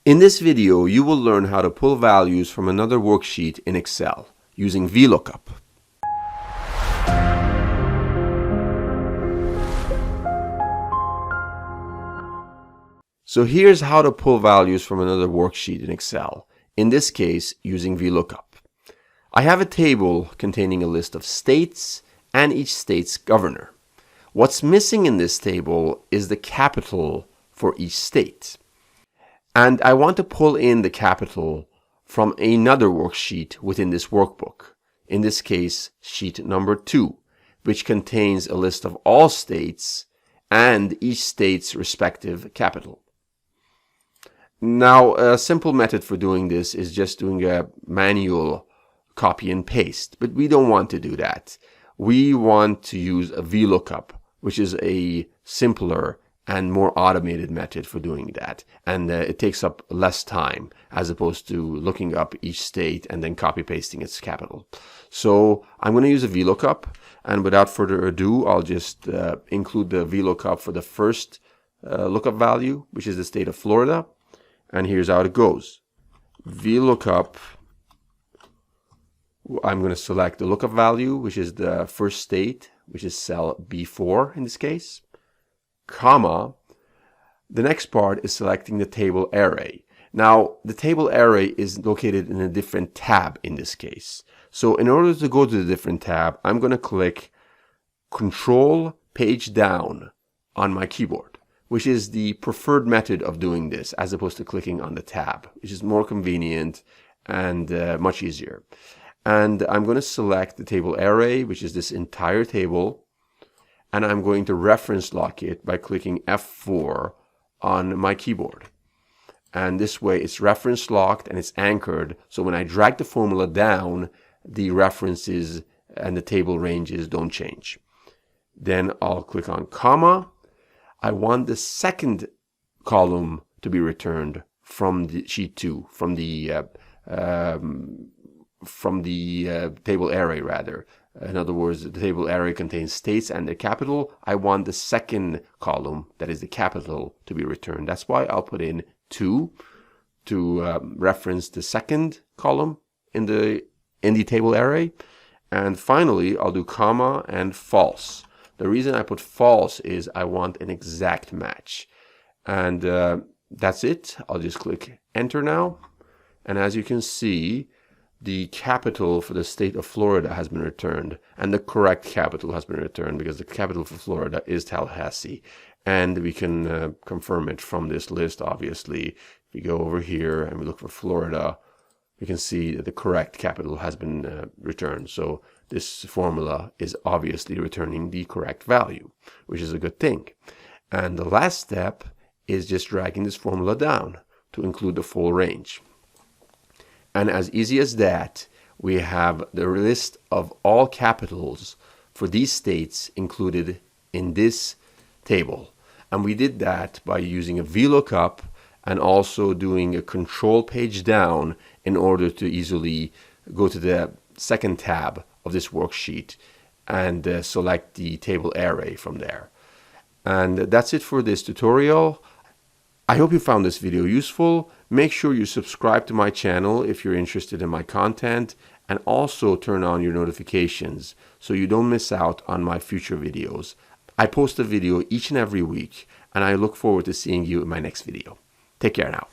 In this video, you will learn how to pull values from another worksheet in Excel using vlookup. So here's how to pull values from another worksheet in Excel, in this case using vlookup. I have a table containing a list of states and each state's governor. What's missing in this table is the capital for each state. And I want to pull in the capital from another worksheet within this workbook, in this case sheet number 2, which contains a list of all states and each state's respective capital. Now, a simple method for doing this is just doing a manual copy and paste, but we don't want to do that. We want to use a vlookup, which is a simpler and more automated method for doing that, and it takes up less time as opposed to looking up each state and then copy pasting its capital. So I'm going to use a vlookup, and without further ado, I'll just include the vlookup for the first lookup value, which is the state of Florida, and here's how it goes. Vlookup, I'm going to select the lookup value, which is the first state, which is cell B4 in this case, comma. The next part is selecting the table array. Now, the table array is located in a different tab in this case. So in order to go to the different tab, I'm going to click Control Page Down on my keyboard, which is the preferred method of doing this as opposed to clicking on the tab, which is more convenient and much easier. And I'm going to select the table array, which is this entire table, and I'm going to reference lock it by clicking F4 on my keyboard. And this way it's reference locked and it's anchored, so when I drag the formula down, the references and the table ranges don't change. Then I'll click on comma. I want the second column to be returned from the sheet 2, from the table array rather. In other words, the table array contains states and their capital. I want the second column, that is the capital, to be returned. That's why I'll put in 2 to reference the second column in the table array. And finally, I'll do comma and false. The reason I put false is I want an exact match. And that's it. I'll just click enter now. And as you can see, the capital for the state of Florida has been returned, and the correct capital has been returned because the capital for Florida is Tallahassee. And we can confirm it from this list, obviously. If we go over here and we look for Florida, we can see that the correct capital has been returned. So this formula is obviously returning the correct value, which is a good thing. And the last step is just dragging this formula down to include the full range. And as easy as that, we have the list of all capitals for these states included in this table. And we did that by using a vlookup and also doing a control page down in order to easily go to the second tab of this worksheet and select the table array from there. And that's it for this tutorial. I hope you found this video useful. Make sure you subscribe to my channel if you're interested in my content, and also turn on your notifications so you don't miss out on my future videos. I post a video each and every week, and I look forward to seeing you in my next video. Take care now.